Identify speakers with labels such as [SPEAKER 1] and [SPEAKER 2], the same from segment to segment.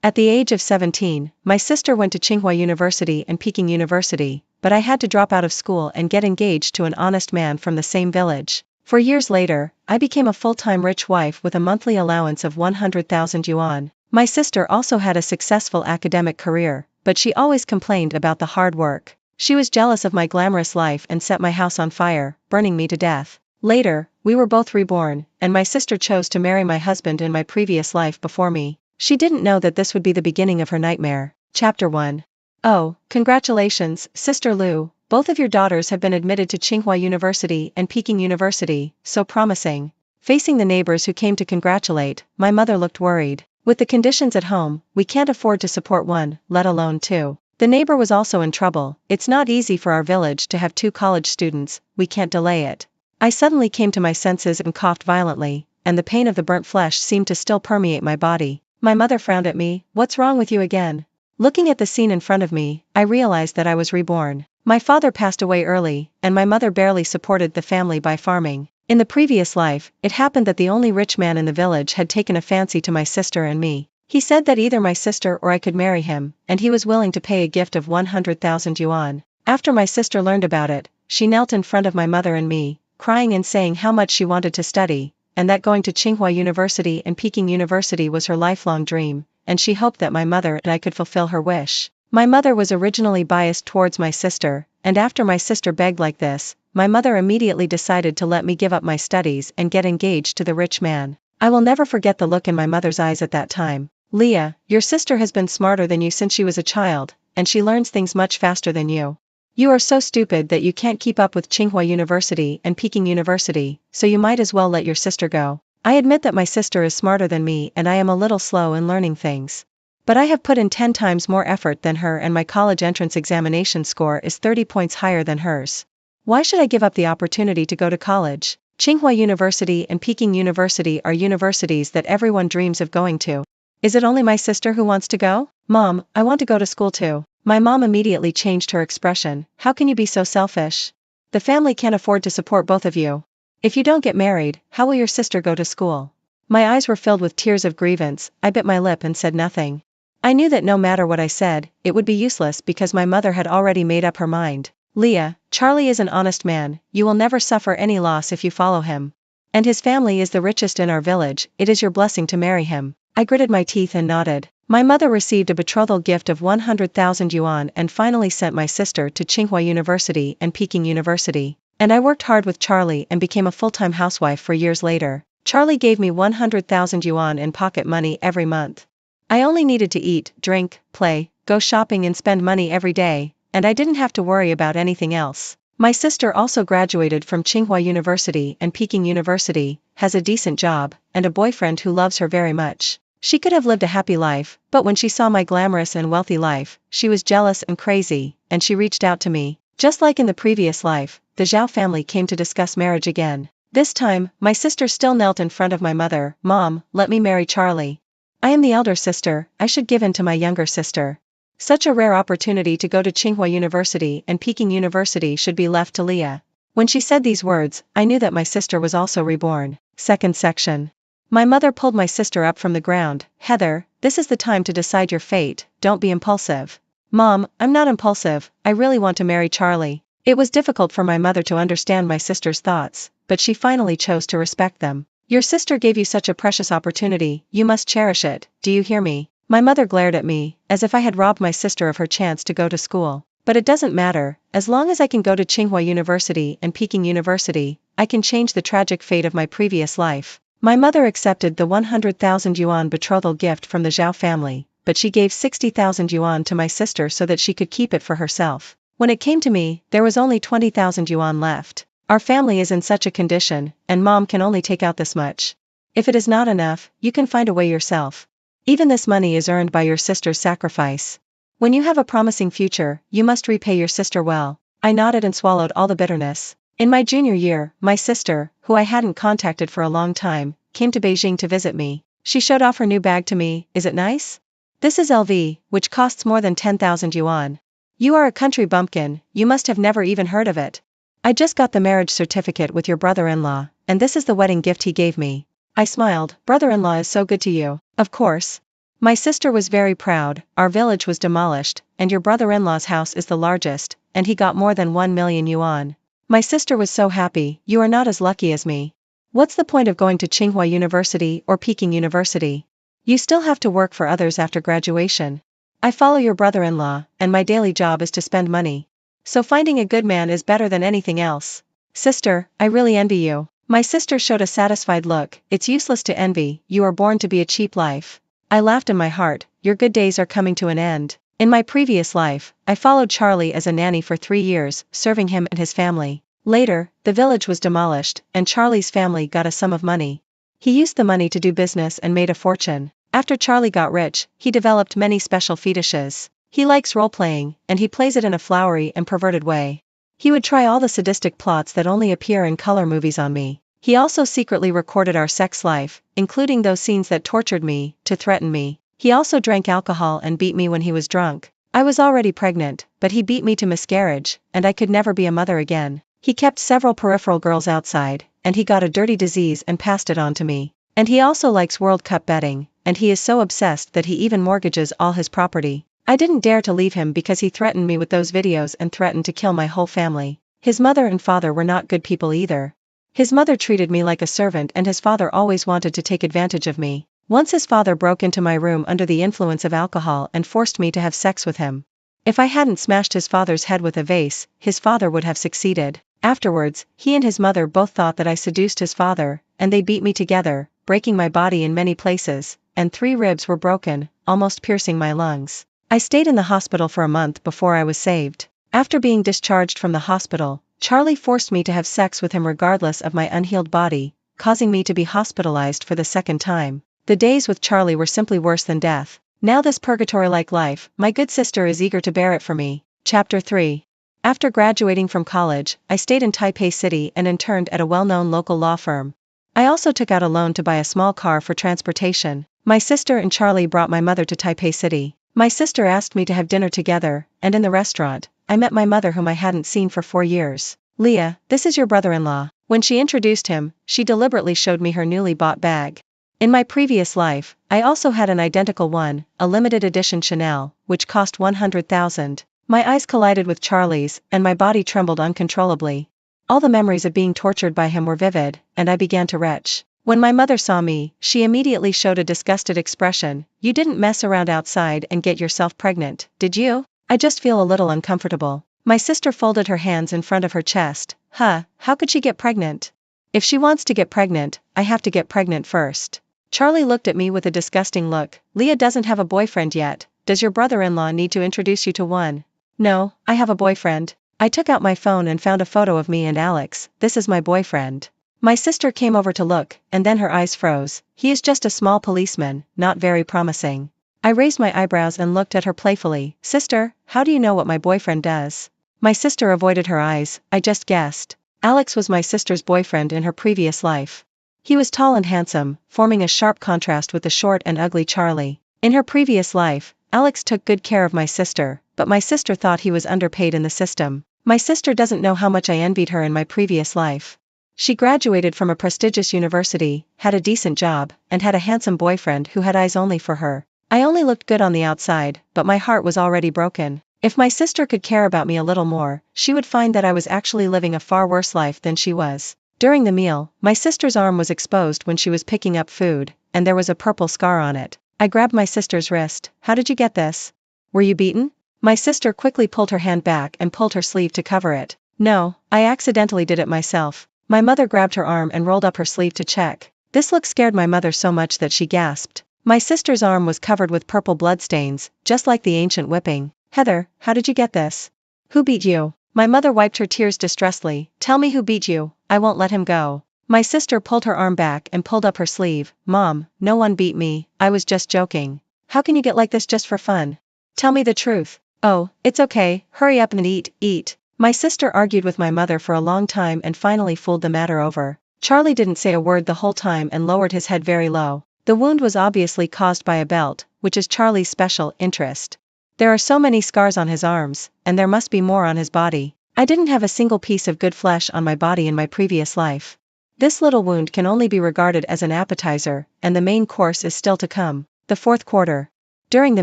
[SPEAKER 1] At the age of 17, my sister went to Tsinghua University and Peking University, but I had to drop out of school and get engaged to an honest man from the same village. 4 years later, I became a full-time rich wife with a monthly allowance of 100,000 yuan. My sister also had a successful academic career, but she always complained about the hard work. She was jealous of my glamorous life and set my house on fire, burning me to death. Later, we were both reborn, and my sister chose to marry my husband in my previous life before me. She didn't know that this would be the beginning of her nightmare. Chapter 1. Oh, congratulations, Sister Lu, both of your daughters have been admitted to Tsinghua University and Peking University, so promising. Facing the neighbors who came to congratulate, my mother looked worried. With the conditions at home, we can't afford to support one, let alone two. The neighbor was also in trouble. It's not easy for our village to have 2 college students, we can't delay it. I suddenly came to my senses and coughed violently, and the pain of the burnt flesh seemed to still permeate my body. My mother frowned at me. What's wrong with you again? Looking at the scene in front of me, I realized that I was reborn. My father passed away early, and my mother barely supported the family by farming. In the previous life, it happened that the only rich man in the village had taken a fancy to my sister and me. He said that either my sister or I could marry him, and he was willing to pay a gift of 100,000 yuan. After my sister learned about it, she knelt in front of my mother and me, crying and saying how much she wanted to study, and that going to Tsinghua University and Peking University was her lifelong dream, and she hoped that my mother and I could fulfill her wish. My mother was originally biased towards my sister, and after my sister begged like this, my mother immediately decided to let me give up my studies and get engaged to the rich man. I will never forget the look in my mother's eyes at that time. Leah, your sister has been smarter than you since she was a child, and she learns things much faster than you. You are so stupid that you can't keep up with Tsinghua University and Peking University, so you might as well let your sister go. I admit that my sister is smarter than me and I am a little slow in learning things. But I have put in 10 times more effort than her and my college entrance examination score is 30 points higher than hers. Why should I give up the opportunity to go to college? Tsinghua University and Peking University are universities that everyone dreams of going to. Is it only my sister who wants to go? Mom, I want to go to school too. My mom immediately changed her expression. How can you be so selfish? The family can't afford to support both of you. If you don't get married, how will your sister go to school? My eyes were filled with tears of grievance. I bit my lip and said nothing. I knew that no matter what I said, it would be useless because my mother had already made up her mind. Leah, Charlie is an honest man, you will never suffer any loss if you follow him. And his family is the richest in our village, it is your blessing to marry him. I gritted my teeth and nodded. My mother received a betrothal gift of 100,000 yuan and finally sent my sister to Tsinghua University and Peking University. And I worked hard with Charlie and became a full-time housewife for years later. Charlie gave me 100,000 yuan in pocket money every month. I only needed to eat, drink, play, go shopping and spend money every day, and I didn't have to worry about anything else. My sister also graduated from Tsinghua University and Peking University, has a decent job, and a boyfriend who loves her very much. She could have lived a happy life, but when she saw my glamorous and wealthy life, she was jealous and crazy, and she reached out to me. Just like in the previous life, the Zhao family came to discuss marriage again. This time, my sister still knelt in front of my mother. Mom, let me marry Charlie. I am the elder sister, I should give in to my younger sister. Such a rare opportunity to go to Tsinghua University and Peking University should be left to Leah. When she said these words, I knew that my sister was also reborn. Second section. My mother pulled my sister up from the ground. Heather, this is the time to decide your fate, don't be impulsive. Mom, I'm not impulsive, I really want to marry Charlie. It was difficult for my mother to understand my sister's thoughts, but she finally chose to respect them. Your sister gave you such a precious opportunity, you must cherish it, do you hear me? My mother glared at me, as if I had robbed my sister of her chance to go to school. But it doesn't matter, as long as I can go to Tsinghua University and Peking University, I can change the tragic fate of my previous life. My mother accepted the 100,000 yuan betrothal gift from the Zhao family, but she gave 60,000 yuan to my sister so that she could keep it for herself. When it came to me, there was only 20,000 yuan left. Our family is in such a condition, and Mom can only take out this much. If it is not enough, you can find a way yourself. Even this money is earned by your sister's sacrifice. When you have a promising future, you must repay your sister well. I nodded and swallowed all the bitterness. In my junior year, my sister, who I hadn't contacted for a long time, came to Beijing to visit me. She showed off her new bag to me. Is it nice? This is LV, which costs more than 10,000 yuan. You are a country bumpkin, you must have never even heard of it. I just got the marriage certificate with your brother-in-law, and this is the wedding gift he gave me. I smiled. Brother-in-law is so good to you. Of course. My sister was very proud. Our village was demolished, and your brother-in-law's house is the largest, and he got more than 1 million yuan. My sister was so happy. You are not as lucky as me. What's the point of going to Tsinghua University or Peking University? You still have to work for others after graduation. I follow your brother-in-law, and my daily job is to spend money. So finding a good man is better than anything else. Sister, I really envy you. My sister showed a satisfied look. It's useless to envy, you are born to be a cheap life. I laughed in my heart, your good days are coming to an end. In my previous life, I followed Charlie as a nanny for 3 years, serving him and his family. Later, the village was demolished, and Charlie's family got a sum of money. He used the money to do business and made a fortune. After Charlie got rich, he developed many special fetishes. He likes role-playing, and he plays it in a flowery and perverted way. He would try all the sadistic plots that only appear in color movies on me. He also secretly recorded our sex life, including those scenes that tortured me, to threaten me. He also drank alcohol and beat me when he was drunk. I was already pregnant, but he beat me to miscarriage, and I could never be a mother again. He kept several peripheral girls outside, and he got a dirty disease and passed it on to me. And he also likes World Cup betting, and he is so obsessed that he even mortgages all his property. I didn't dare to leave him because he threatened me with those videos and threatened to kill my whole family. His mother and father were not good people either. His mother treated me like a servant and his father always wanted to take advantage of me. Once his father broke into my room under the influence of alcohol and forced me to have sex with him. If I hadn't smashed his father's head with a vase, his father would have succeeded. Afterwards, he and his mother both thought that I seduced his father, and they beat me together, breaking my body in many places, and 3 ribs were broken, almost piercing my lungs. I stayed in the hospital for a month before I was saved. After being discharged from the hospital, Charlie forced me to have sex with him regardless of my unhealed body, causing me to be hospitalized for the 2nd time. The days with Charlie were simply worse than death. Now this purgatory-like life, my good sister is eager to bear it for me. Chapter 3. After graduating from college, I stayed in Taipei City and interned at a well-known local law firm. I also took out a loan to buy a small car for transportation. My sister and Charlie brought my mother to Taipei City. My sister asked me to have dinner together, and in the restaurant, I met my mother whom I hadn't seen for 4 years. Leah, this is your brother-in-law. When she introduced him, she deliberately showed me her newly bought bag. In my previous life, I also had an identical one, a limited edition Chanel, which cost 100,000. My eyes collided with Charlie's, and my body trembled uncontrollably. All the memories of being tortured by him were vivid, and I began to retch. When my mother saw me, she immediately showed a disgusted expression. You didn't mess around outside and get yourself pregnant, did you? I just feel a little uncomfortable. My sister folded her hands in front of her chest. How could she get pregnant? If she wants to get pregnant, I have to get pregnant first. Charlie looked at me with a disgusting look. Leah doesn't have a boyfriend yet. Does your brother-in-law need to introduce you to one? No, I have a boyfriend. I took out my phone and found a photo of me and Alex. This is my boyfriend. My sister came over to look, and then her eyes froze. He is just a small policeman, not very promising. I raised my eyebrows and looked at her playfully. Sister, how do you know what my boyfriend does? My sister avoided her eyes. I just guessed. Alex was my sister's boyfriend in her previous life. He was tall and handsome, forming a sharp contrast with the short and ugly Charlie. In her previous life, Alex took good care of my sister, but my sister thought he was underpaid in the system. My sister doesn't know how much I envied her in my previous life. She graduated from a prestigious university, had a decent job, and had a handsome boyfriend who had eyes only for her. I only looked good on the outside, but my heart was already broken. If my sister could care about me a little more, she would find that I was actually living a far worse life than she was. During the meal, my sister's arm was exposed when she was picking up food, and there was a purple scar on it. I grabbed my sister's wrist. How did you get this? Were you beaten? My sister quickly pulled her hand back and pulled her sleeve to cover it. No, I accidentally did it myself. My mother grabbed her arm and rolled up her sleeve to check. This look scared my mother so much that she gasped. My sister's arm was covered with purple bloodstains, just like the ancient whipping. Heather, how did you get this? Who beat you? My mother wiped her tears distressfully. Tell me who beat you, I won't let him go. My sister pulled her arm back and pulled up her sleeve. Mom, no one beat me, I was just joking. How can you get like this just for fun? Tell me the truth. Oh, it's okay, hurry up and eat. My sister argued with my mother for a long time and finally fooled the matter over. Charlie didn't say a word the whole time and lowered his head very low. The wound was obviously caused by a belt, which is Charlie's special interest. There are so many scars on his arms, and there must be more on his body. I didn't have a single piece of good flesh on my body in my previous life. This little wound can only be regarded as an appetizer, and the main course is still to come. The fourth quarter. During the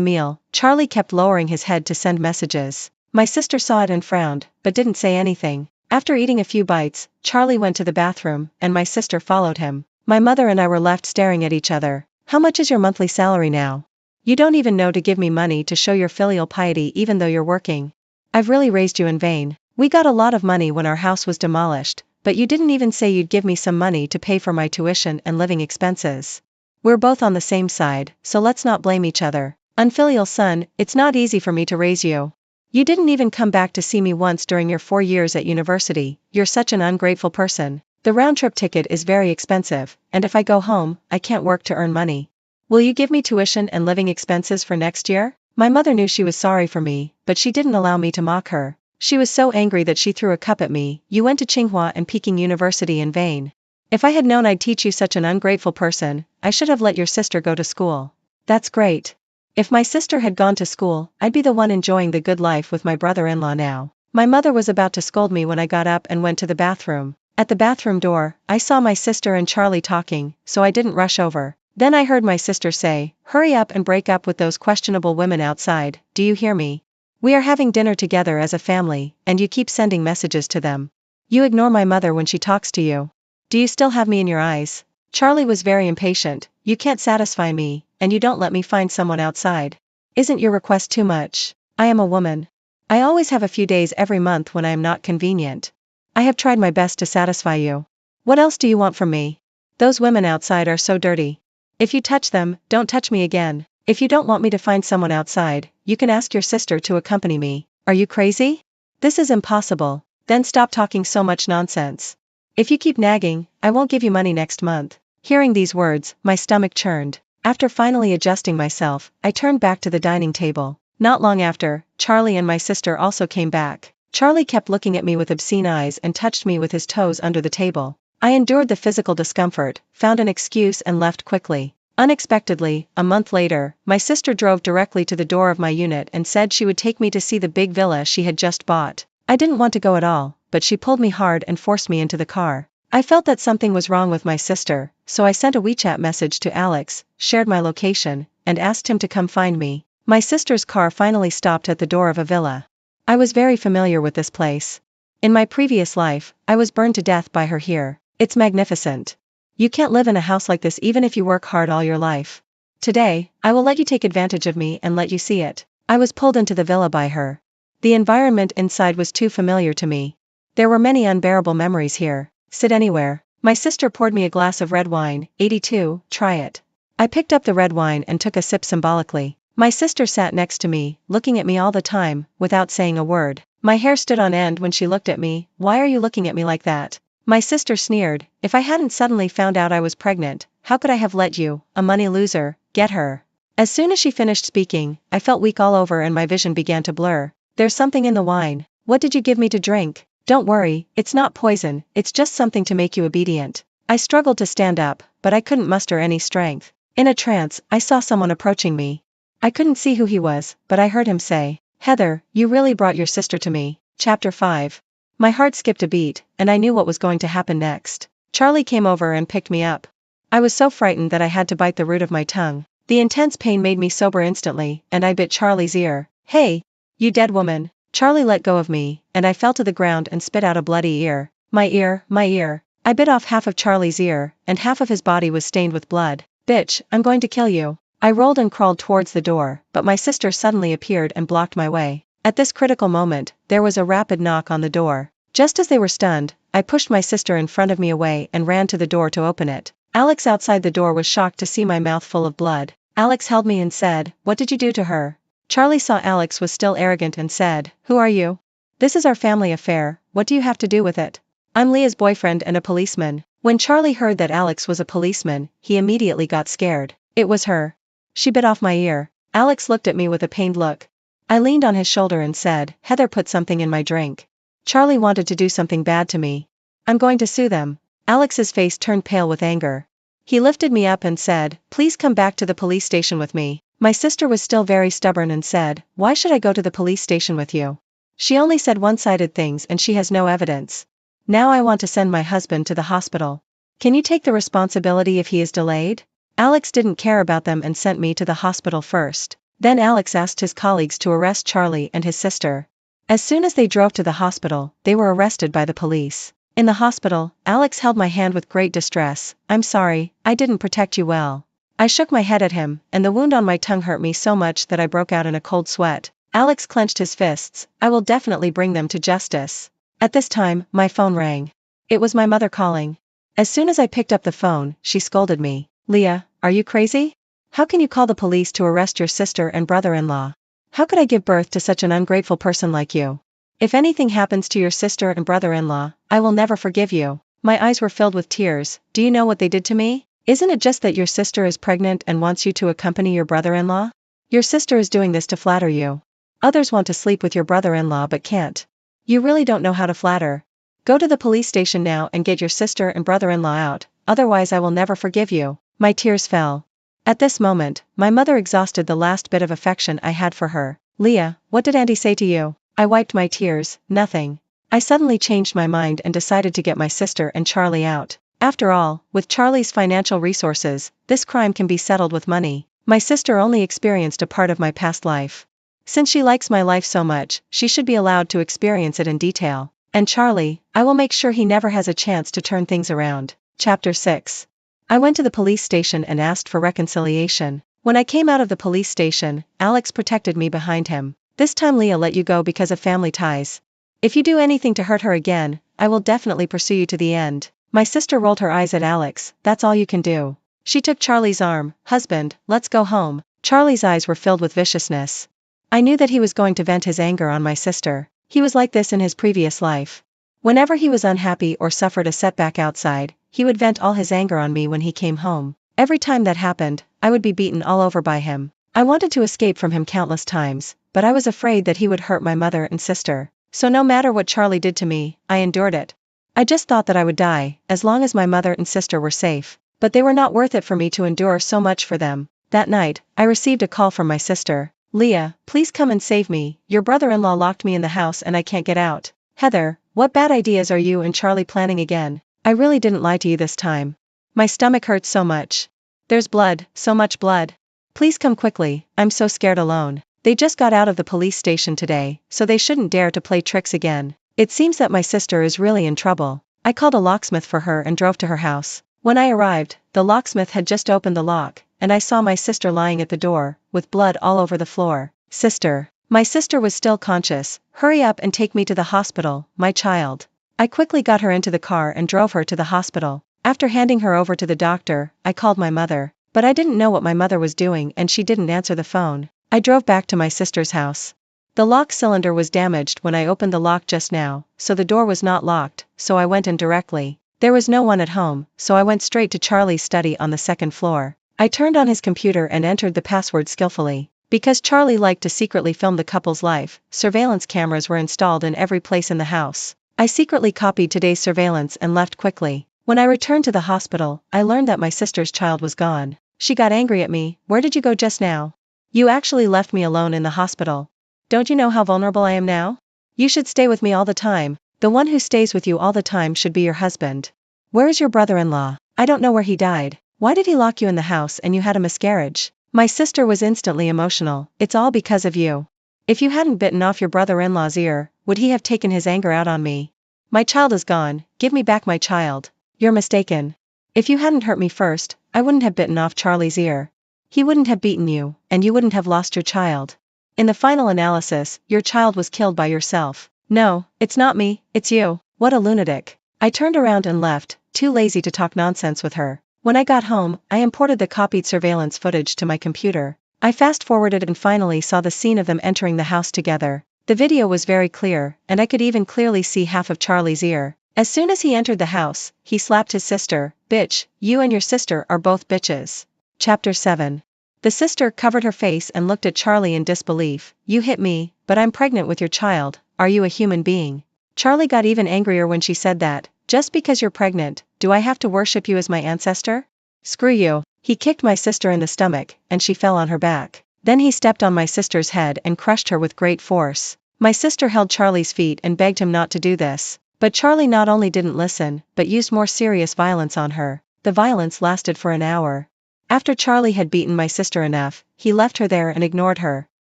[SPEAKER 1] meal, Charlie kept lowering his head to send messages. My sister saw it and frowned, but didn't say anything. After eating a few bites, Charlie went to the bathroom, and my sister followed him. My mother and I were left staring at each other. How much is your monthly salary now? You don't even know to give me money to show your filial piety even though you're working. I've really raised you in vain. We got a lot of money when our house was demolished, but you didn't even say you'd give me some money to pay for my tuition and living expenses. We're both on the same side, so let's not blame each other. Unfilial son, it's not easy for me to raise you. You didn't even come back to see me once during your 4 years at university. You're such an ungrateful person. The round-trip ticket is very expensive, and if I go home, I can't work to earn money. Will you give me tuition and living expenses for next year? My mother knew she was sorry for me, but she didn't allow me to mock her. She was so angry that she threw a cup at me. You went to Tsinghua and Peking University in vain. If I had known I'd teach you such an ungrateful person, I should have let your sister go to school. That's great. If my sister had gone to school, I'd be the one enjoying the good life with my brother-in-law now. My mother was about to scold me when I got up and went to the bathroom. At the bathroom door, I saw my sister and Charlie talking, so I didn't rush over. Then I heard my sister say, "Hurry up and break up with those questionable women outside, do you hear me? We are having dinner together as a family, and you keep sending messages to them. You ignore my mother when she talks to you. Do you still have me in your eyes?" Charlie was very impatient. "You can't satisfy me, and you don't let me find someone outside. Isn't your request too much? I am a woman. I always have a few days every month when I am not convenient. I have tried my best to satisfy you. What else do you want from me? Those women outside are so dirty. If you touch them, don't touch me again. If you don't want me to find someone outside, you can ask your sister to accompany me. Are you crazy? This is impossible. Then stop talking so much nonsense. If you keep nagging, I won't give you money next month." Hearing these words, my stomach churned. After finally adjusting myself, I turned back to the dining table. Not long after, Charlie and my sister also came back. Charlie kept looking at me with obscene eyes and touched me with his toes under the table. I endured the physical discomfort, found an excuse and left quickly. Unexpectedly, a month later, my sister drove directly to the door of my unit and said she would take me to see the big villa she had just bought. I didn't want to go at all, but she pulled me hard and forced me into the car. I felt that something was wrong with my sister, so I sent a WeChat message to Alex, shared my location, and asked him to come find me. My sister's car finally stopped at the door of a villa. I was very familiar with this place. In my previous life, I was burned to death by her here. It's magnificent. You can't live in a house like this even if you work hard all your life. Today, I will let you take advantage of me and let you see it. I was pulled into the villa by her. The environment inside was too familiar to me. There were many unbearable memories here. Sit anywhere. My sister poured me a glass of red wine. 82, try it. I picked up the red wine and took a sip symbolically. My sister sat next to me, looking at me all the time, without saying a word. My hair stood on end when she looked at me. "Why are you looking at me like that?" My sister sneered. "If I hadn't suddenly found out I was pregnant, how could I have let you, a money loser, get her?" As soon as she finished speaking, I felt weak all over and my vision began to blur. "There's something in the wine. What did you give me to drink?" "Don't worry, it's not poison, it's just something to make you obedient." I struggled to stand up, but I couldn't muster any strength. In a trance, I saw someone approaching me. I couldn't see who he was, but I heard him say, "Heather, you really brought your sister to me." Chapter 5. My heart skipped a beat, and I knew what was going to happen next. Charlie came over and picked me up. I was so frightened that I had to bite the root of my tongue. The intense pain made me sober instantly, and I bit Charlie's ear. "Hey! You dead woman!" Charlie let go of me, and I fell to the ground and spit out a bloody ear. My ear, my ear. I bit off half of Charlie's ear, and half of his body was stained with blood. "Bitch, I'm going to kill you." I rolled and crawled towards the door, but my sister suddenly appeared and blocked my way. At this critical moment, there was a rapid knock on the door. Just as they were stunned, I pushed my sister in front of me away and ran to the door to open it. Alex outside the door was shocked to see my mouth full of blood. Alex held me and said, "What did you do to her?" Charlie saw Alex was still arrogant and said, "Who are you? This is our family affair, what do you have to do with it?" "I'm Leah's boyfriend and a policeman." When Charlie heard that Alex was a policeman, he immediately got scared. It was her. She bit off my ear. Alex looked at me with a pained look. I leaned on his shoulder and said, "Heather put something in my drink. Charlie wanted to do something bad to me. I'm going to sue them." Alex's face turned pale with anger. He lifted me up and said, "Please come back to the police station with me." My sister was still very stubborn and said, "Why should I go to the police station with you? She only said one-sided things and she has no evidence. Now I want to send my husband to the hospital. Can you take the responsibility if he is delayed?" Alex didn't care about them and sent me to the hospital first. Then Alex asked his colleagues to arrest Charlie and his sister. As soon as they drove to the hospital, they were arrested by the police. In the hospital, Alex held my hand with great distress. "I'm sorry, I didn't protect you well." I shook my head at him, and the wound on my tongue hurt me so much that I broke out in a cold sweat. Alex clenched his fists. "I will definitely bring them to justice." At this time, my phone rang. It was my mother calling. As soon as I picked up the phone, she scolded me. "Leah, are you crazy? How can you call the police to arrest your sister and brother-in-law? How could I give birth to such an ungrateful person like you? If anything happens to your sister and brother-in-law, I will never forgive you." My eyes were filled with tears. "Do you know what they did to me? Isn't it just that your sister is pregnant and wants you to accompany your brother-in-law? Your sister is doing this to flatter you. Others want to sleep with your brother-in-law but can't. You really don't know how to flatter. Go to the police station now and get your sister and brother-in-law out, otherwise I will never forgive you." My tears fell. At this moment, my mother exhausted the last bit of affection I had for her. "Leah, what did Auntie say to you?" I wiped my tears. "Nothing. I suddenly changed my mind and decided to get my sister and Charlie out. After all, with Charlie's financial resources, this crime can be settled with money. My sister only experienced a part of my past life. Since she likes my life so much, she should be allowed to experience it in detail. And Charlie, I will make sure he never has a chance to turn things around." Chapter 6. I went to the police station and asked for reconciliation. When I came out of the police station, Alex protected me behind him. "This time Leah let you go because of family ties. If you do anything to hurt her again, I will definitely pursue you to the end." My sister rolled her eyes at Alex. "That's all you can do." She took Charlie's arm. "Husband, let's go home." Charlie's eyes were filled with viciousness. I knew that he was going to vent his anger on my sister. He was like this in his previous life. Whenever he was unhappy or suffered a setback outside, he would vent all his anger on me when he came home. Every time that happened, I would be beaten all over by him. I wanted to escape from him countless times, but I was afraid that he would hurt my mother and sister. So no matter what Charlie did to me, I endured it. I just thought that I would die, as long as my mother and sister were safe. But they were not worth it for me to endure so much for them. That night, I received a call from my sister. "Leah, please come and save me. Your brother-in-law locked me in the house and I can't get out." "Heather, what bad ideas are you and Charlie planning again? I really didn't lie to you this time. My stomach hurts so much. There's blood, so much blood. Please come quickly, I'm so scared alone." They just got out of the police station today, so they shouldn't dare to play tricks again. It seems that my sister is really in trouble. I called a locksmith for her and drove to her house. When I arrived, the locksmith had just opened the lock, and I saw my sister lying at the door, with blood all over the floor. "Sister." My sister was still conscious. "Hurry up and take me to the hospital, my child." I quickly got her into the car and drove her to the hospital. After handing her over to the doctor, I called my mother. But I didn't know what my mother was doing and she didn't answer the phone. I drove back to my sister's house. The lock cylinder was damaged when I opened the lock just now, so the door was not locked, so I went in directly. There was no one at home, so I went straight to Charlie's study on the second floor. I turned on his computer and entered the password skillfully. Because Charlie liked to secretly film the couple's life, surveillance cameras were installed in every place in the house. I secretly copied today's surveillance and left quickly. When I returned to the hospital, I learned that my sister's child was gone. She got angry at me. "Where did you go just now? You actually left me alone in the hospital. Don't you know how vulnerable I am now? You should stay with me all the time. The one who stays with you all the time should be your husband. Where is your brother-in-law? I don't know where he died. Why did he lock you in the house and you had a miscarriage?" My sister was instantly emotional. "It's all because of you. If you hadn't bitten off your brother-in-law's ear, would he have taken his anger out on me? My child is gone, give me back my child." "You're mistaken. If you hadn't hurt me first, I wouldn't have bitten off Charlie's ear. He wouldn't have beaten you, and you wouldn't have lost your child. In the final analysis, your child was killed by yourself." "No, it's not me, it's you." What a lunatic. I turned around and left, too lazy to talk nonsense with her. When I got home, I imported the copied surveillance footage to my computer. I fast-forwarded and finally saw the scene of them entering the house together. The video was very clear, and I could even clearly see half of Charlie's ear. As soon as he entered the house, he slapped his sister. "Bitch, you and your sister are both bitches." Chapter 7. The sister covered her face and looked at Charlie in disbelief. "You hit me, but I'm pregnant with your child. Are you a human being?" Charlie got even angrier when she said that. "Just because you're pregnant, do I have to worship you as my ancestor? Screw you." He kicked my sister in the stomach, and she fell on her back. Then he stepped on my sister's head and crushed her with great force. My sister held Charlie's feet and begged him not to do this. But Charlie not only didn't listen, but used more serious violence on her. The violence lasted for an hour. After Charlie had beaten my sister enough, he left her there and ignored her.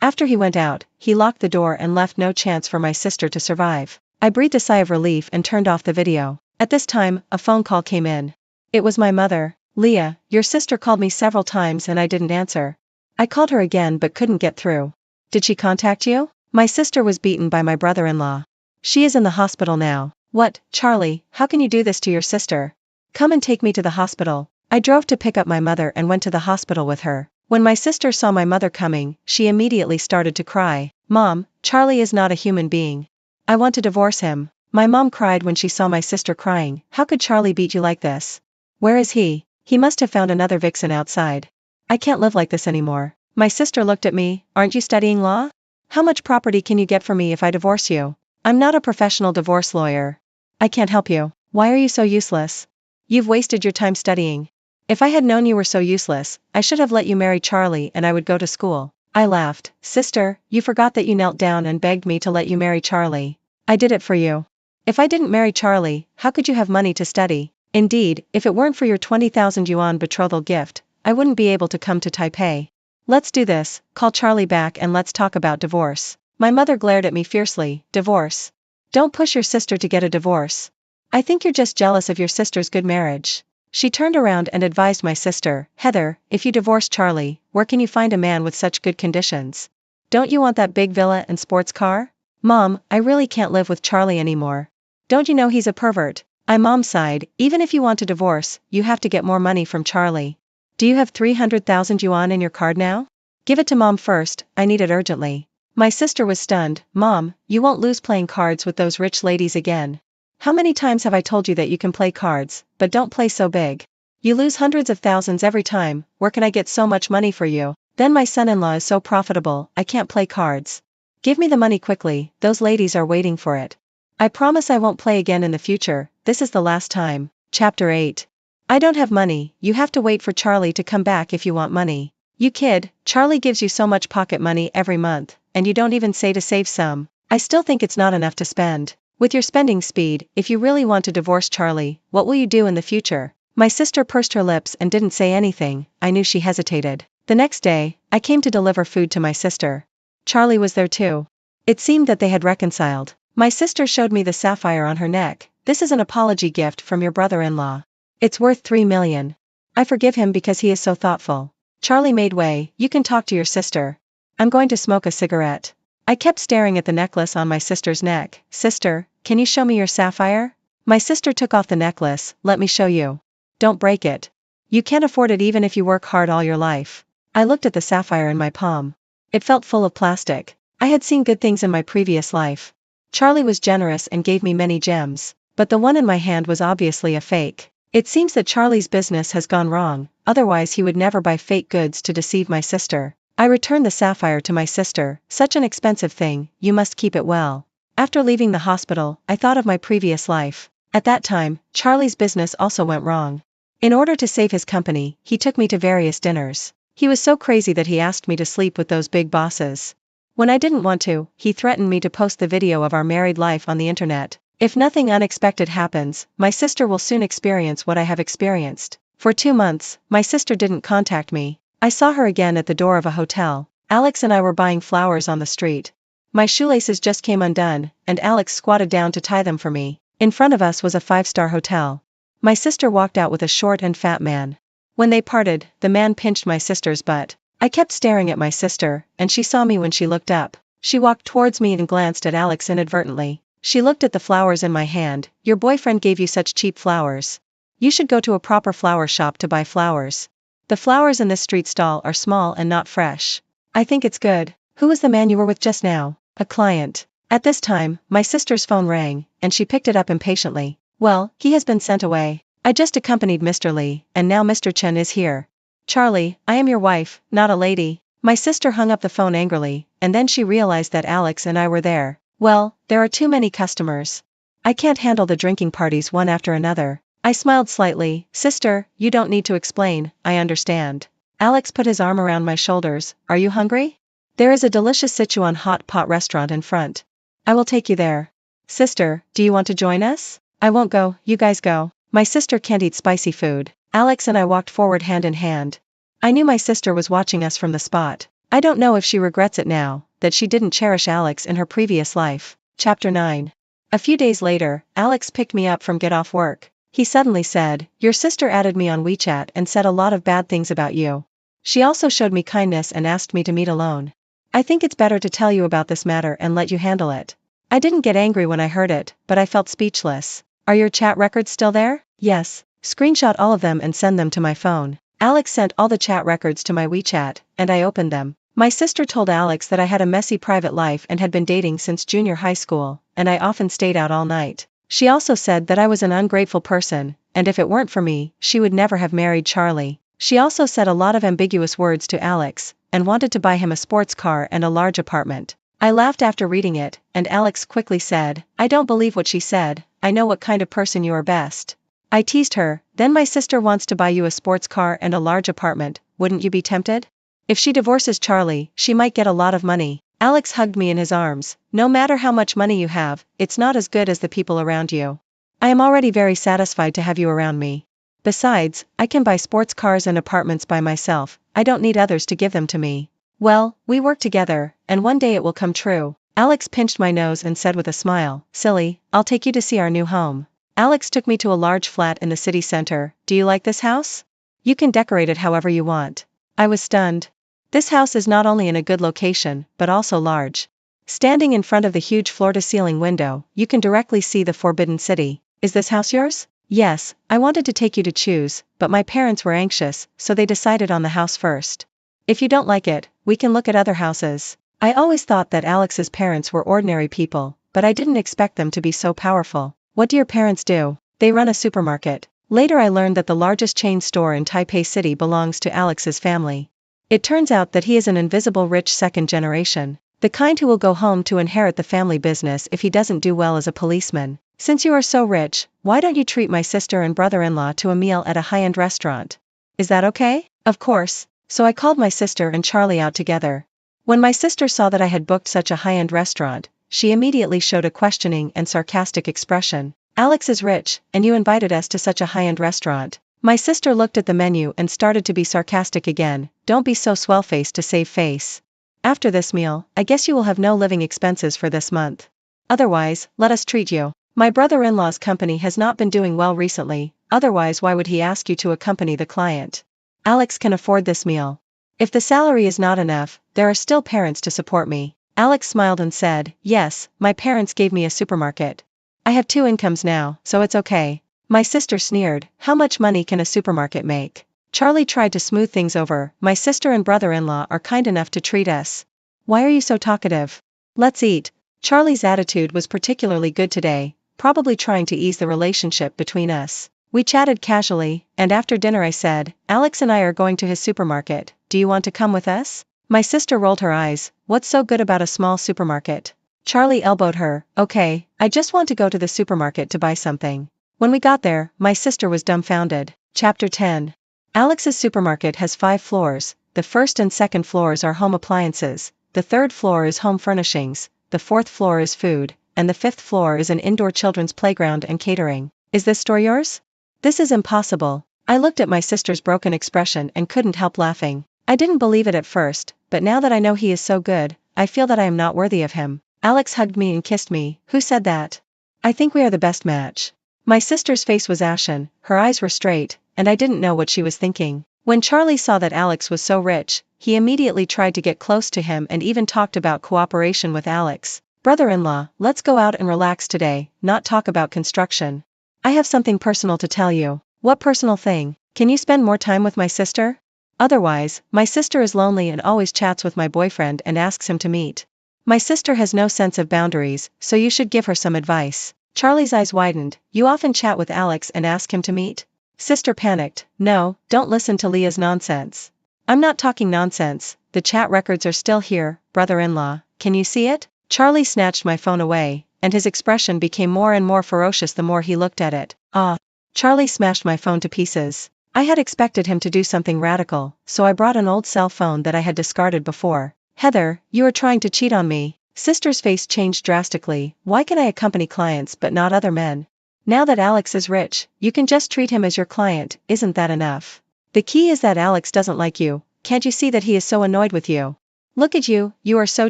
[SPEAKER 1] After he went out, he locked the door and left no chance for my sister to survive. I breathed a sigh of relief and turned off the video. At this time, a phone call came in. It was my mother. Leah, your sister called me several times and I didn't answer. I called her again but couldn't get through. Did she contact you? My sister was beaten by my brother-in-law. She is in the hospital now. What, Charlie, how can you do this to your sister? Come and take me to the hospital. I drove to pick up my mother and went to the hospital with her. When my sister saw my mother coming, she immediately started to cry. Mom, Charlie is not a human being. I want to divorce him. My mom cried when she saw my sister crying. How could Charlie beat you like this? Where is he? He must have found another vixen outside. I can't live like this anymore. My sister looked at me. Aren't you studying law? How much property can you get for me if I divorce you? I'm not a professional divorce lawyer. I can't help you. Why are you so useless? You've wasted your time studying. If I had known you were so useless, I should have let you marry Charlie and I would go to school. I laughed. Sister, you forgot that you knelt down and begged me to let you marry Charlie. I did it for you. If I didn't marry Charlie, how could you have money to study? Indeed, if it weren't for your 20,000 yuan betrothal gift, I wouldn't be able to come to Taipei. Let's do this, call Charlie back and let's talk about divorce. My mother glared at me fiercely. Divorce? Don't push your sister to get a divorce. I think you're just jealous of your sister's good marriage. She turned around and advised my sister, Heather, if you divorce Charlie, where can you find a man with such good conditions? Don't you want that big villa and sports car? Mom, I really can't live with Charlie anymore. Don't you know he's a pervert? Mom sighed, even if you want to divorce, you have to get more money from Charlie. Do you have 300,000 yuan in your card now? Give it to Mom first, I need it urgently. My sister was stunned. Mom, you won't lose playing cards with those rich ladies again. How many times have I told you that you can play cards, but don't play so big? You lose hundreds of thousands every time. Where can I get so much money for you? Then my son-in-law is so profitable, I can't play cards. Give me the money quickly, those ladies are waiting for it. I promise I won't play again in the future, this is the last time. Chapter 8. I don't have money, you have to wait for Charlie to come back if you want money. You kid, Charlie gives you so much pocket money every month, and you don't even say to save some. I still think it's not enough to spend. With your spending speed, if you really want to divorce Charlie, what will you do in the future? My sister pursed her lips and didn't say anything. I knew she hesitated. The next day, I came to deliver food to my sister. Charlie was there too. It seemed that they had reconciled. My sister showed me the sapphire on her neck. This is an apology gift from your brother-in-law. It's worth 3 million. I forgive him because he is so thoughtful. Charlie made way. You can talk to your sister. I'm going to smoke a cigarette. I kept staring at the necklace on my sister's neck. Sister, can you show me your sapphire? My sister took off the necklace. Let me show you. Don't break it. You can't afford it even if you work hard all your life. I looked at the sapphire in my palm. It felt full of plastic. I had seen good things in my previous life. Charlie was generous and gave me many gems, but the one in my hand was obviously a fake. It seems that Charlie's business has gone wrong, otherwise he would never buy fake goods to deceive my sister. I returned the sapphire to my sister. Such an expensive thing, you must keep it well. After leaving the hospital, I thought of my previous life. At that time, Charlie's business also went wrong. In order to save his company, he took me to various dinners. He was so crazy that he asked me to sleep with those big bosses. When I didn't want to, he threatened me to post the video of our married life on the internet. If nothing unexpected happens, my sister will soon experience what I have experienced. For 2 months, my sister didn't contact me. I saw her again at the door of a hotel. Alex and I were buying flowers on the street. My shoelaces just came undone, and Alex squatted down to tie them for me. In front of us was a 5-star hotel. My sister walked out with a short and fat man. When they parted, the man pinched my sister's butt. I kept staring at my sister, and she saw me when she looked up. She walked towards me and glanced at Alex inadvertently. She looked at the flowers in my hand. Your boyfriend gave you such cheap flowers. You should go to a proper flower shop to buy flowers. The flowers in this street stall are small and not fresh. I think it's good. Who was the man you were with just now? A client. At this time, my sister's phone rang, and she picked it up impatiently. Well, he has been sent away. I just accompanied Mr. Lee, and now Mr. Chen is here. Charlie, I am your wife, not a lady. My sister hung up the phone angrily, and then she realized that Alex and I were there. Well, there are too many customers. I can't handle the drinking parties one after another. I smiled slightly. Sister, you don't need to explain, I understand. Alex put his arm around my shoulders. Are you hungry? There is a delicious Sichuan hot pot restaurant in front. I will take you there. Sister, do you want to join us? I won't go, you guys go. My sister can't eat spicy food. Alex and I walked forward hand in hand. I knew my sister was watching us from the spot. I don't know if she regrets it now, that she didn't cherish Alex in her previous life. Chapter 9. A few days later, Alex picked me up from get off work. He suddenly said, "Your sister added me on WeChat and said a lot of bad things about you. She also showed me kindness and asked me to meet alone. I think it's better to tell you about this matter and let you handle it." I didn't get angry when I heard it, but I felt speechless. "Are your chat records still there?" "Yes." "Screenshot all of them and send them to my phone." Alex sent all the chat records to my WeChat, and I opened them. My sister told Alex that I had a messy private life and had been dating since junior high school, and I often stayed out all night. She also said that I was an ungrateful person, and if it weren't for me, she would never have married Charlie. She also said a lot of ambiguous words to Alex, and wanted to buy him a sports car and a large apartment. I laughed after reading it, and Alex quickly said, "I don't believe what she said, I know what kind of person you are best." I teased her, "Then my sister wants to buy you a sports car and a large apartment, wouldn't you be tempted? If she divorces Charlie, she might get a lot of money." Alex hugged me in his arms. "No matter how much money you have, it's not as good as the people around you. I am already very satisfied to have you around me. Besides, I can buy sports cars and apartments by myself, I don't need others to give them to me. Well, we work together, and one day it will come true." Alex pinched my nose and said with a smile, "Silly, I'll take you to see our new home." Alex took me to a large flat in the city center. "Do you like this house? You can decorate it however you want." I was stunned. This house is not only in a good location, but also large. Standing in front of the huge floor-to-ceiling window, you can directly see the Forbidden City. "Is this house yours?" "Yes, I wanted to take you to choose, but my parents were anxious, so they decided on the house first. If you don't like it, we can look at other houses." I always thought that Alex's parents were ordinary people, but I didn't expect them to be so powerful. "What do your parents do?" "They run a supermarket." Later I learned that the largest chain store in Taipei City belongs to Alex's family. It turns out that he is an invisible rich second generation, the kind who will go home to inherit the family business if he doesn't do well as a policeman. "Since you are so rich, why don't you treat my sister and brother-in-law to a meal at a high-end restaurant? Is that okay?" "Of course." So I called my sister and Charlie out together. When my sister saw that I had booked such a high-end restaurant, she immediately showed a questioning and sarcastic expression. "Alex is rich, and you invited us to such a high-end restaurant." My sister looked at the menu and started to be sarcastic again. "Don't be so swell-faced to save face. After this meal, I guess you will have no living expenses for this month. Otherwise, let us treat you. My brother-in-law's company has not been doing well recently, otherwise why would he ask you to accompany the client? Alex can afford this meal. If the salary is not enough, there are still parents to support me." Alex smiled and said, "Yes, my parents gave me a supermarket. I have 2 incomes now, so it's okay." My sister sneered, "How much money can a supermarket make?" Charlie tried to smooth things over. "My sister and brother-in-law are kind enough to treat us. Why are you so talkative? Let's eat." Charlie's attitude was particularly good today, probably trying to ease the relationship between us. We chatted casually, and after dinner I said, "Alex and I are going to his supermarket, do you want to come with us?" My sister rolled her eyes. "What's so good about a small supermarket?" Charlie elbowed her. "Okay, I just want to go to the supermarket to buy something." When we got there, my sister was dumbfounded. Chapter 10. Alex's supermarket has 5 floors. The first and second floors are home appliances, the third floor is home furnishings, the fourth floor is food, and the fifth floor is an indoor children's playground and catering. "Is this store yours?" "This is impossible." I looked at my sister's broken expression and couldn't help laughing. I didn't believe it at first, but now that I know he is so good, I feel that I am not worthy of him. Alex hugged me and kissed me. "Who said that?" "I think we are the best match." My sister's face was ashen, her eyes were straight, and I didn't know what she was thinking. When Charlie saw that Alex was so rich, he immediately tried to get close to him and even talked about cooperation with Alex. "Brother-in-law, let's go out and relax today, not talk about construction. I have something personal to tell you." "What personal thing? Can you spend more time with my sister?" "Otherwise, my sister is lonely and always chats with my boyfriend and asks him to meet. My sister has no sense of boundaries, so you should give her some advice." Charlie's eyes widened. "You often chat with Alex and ask him to meet?" Sister panicked. "No, don't listen to Leah's nonsense." "I'm not talking nonsense, the chat records are still here, brother-in-law, can you see it?" Charlie snatched my phone away, and his expression became more and more ferocious the more he looked at it. "Ah!" Charlie smashed my phone to pieces. I had expected him to do something radical, so I brought an old cell phone that I had discarded before. "Heather, you are trying to cheat on me." Sister's face changed drastically. "Why can I accompany clients but not other men? Now that Alex is rich, you can just treat him as your client, isn't that enough?" The key is that Alex doesn't like you. Can't you see that he is so annoyed with you? Look at you, you are so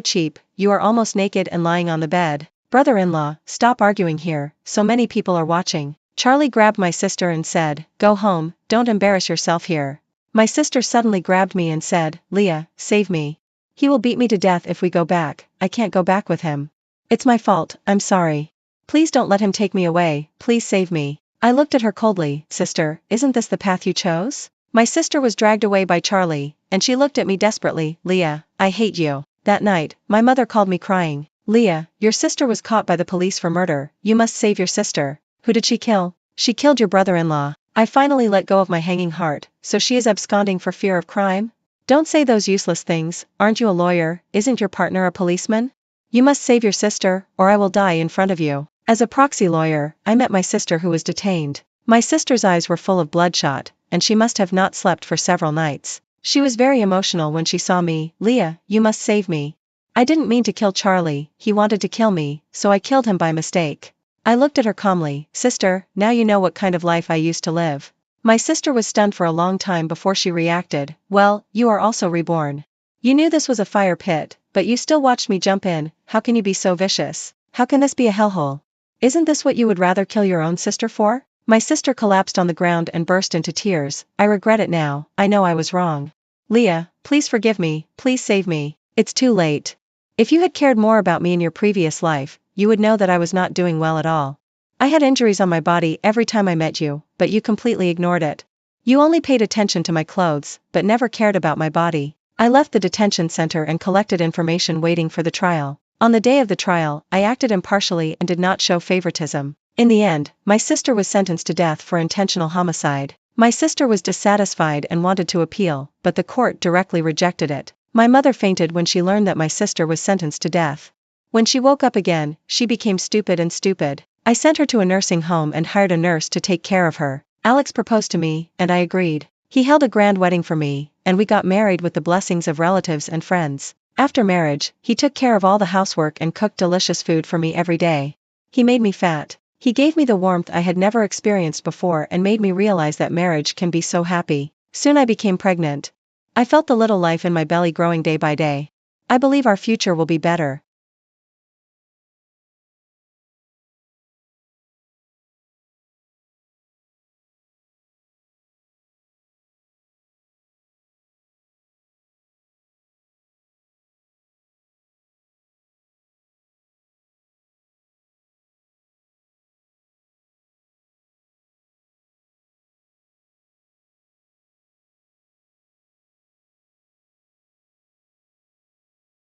[SPEAKER 1] cheap, you are almost naked and lying on the bed. Brother-in-law, stop arguing here, so many people are watching. Charlie grabbed my sister and said, go home, don't embarrass yourself here. My sister suddenly grabbed me and said, Leah, save me. He will beat me to death if we go back, I can't go back with him. It's my fault, I'm sorry. Please don't let him take me away, please save me. I looked at her coldly, sister, isn't this the path you chose? My sister was dragged away by Charlie, and she looked at me desperately, Leah, I hate you. That night, my mother called me crying, Leah, your sister was caught by the police for murder, you must save your sister. Who did she kill? She killed your brother-in-law. I finally let go of my hanging heart, so she is absconding for fear of crime? Don't say those useless things, aren't you a lawyer, isn't your partner a policeman? You must save your sister, or I will die in front of you. As a proxy lawyer, I met my sister who was detained. My sister's eyes were full of bloodshot, and she must have not slept for several nights. She was very emotional when she saw me, Leah, you must save me. I didn't mean to kill Charlie, he wanted to kill me, so I killed him by mistake. I looked at her calmly, sister, now you know what kind of life I used to live. My sister was stunned for a long time before she reacted, well, you are also reborn. You knew this was a fire pit, but you still watched me jump in, how can you be so vicious? How can this be a hellhole? Isn't this what you would rather kill your own sister for? My sister collapsed on the ground and burst into tears, I regret it now, I know I was wrong. Leah, please forgive me, please save me, it's too late. If you had cared more about me in your previous life, you would know that I was not doing well at all. I had injuries on my body every time I met you, but you completely ignored it. You only paid attention to my clothes, but never cared about my body. I left the detention center and collected information waiting for the trial. On the day of the trial, I acted impartially and did not show favoritism. In the end, my sister was sentenced to death for intentional homicide. My sister was dissatisfied and wanted to appeal, but the court directly rejected it. My mother fainted when she learned that my sister was sentenced to death. When she woke up again, she became stupid and stupid. I sent her to a nursing home and hired a nurse to take care of her. Alex proposed to me, and I agreed. He held a grand wedding for me, and we got married with the blessings of relatives and friends. After marriage, he took care of all the housework and cooked delicious food for me every day. He made me fat. He gave me the warmth I had never experienced before and made me realize that marriage can be so happy. Soon I became pregnant. I felt the little life in my belly growing day by day. I believe our future will be better.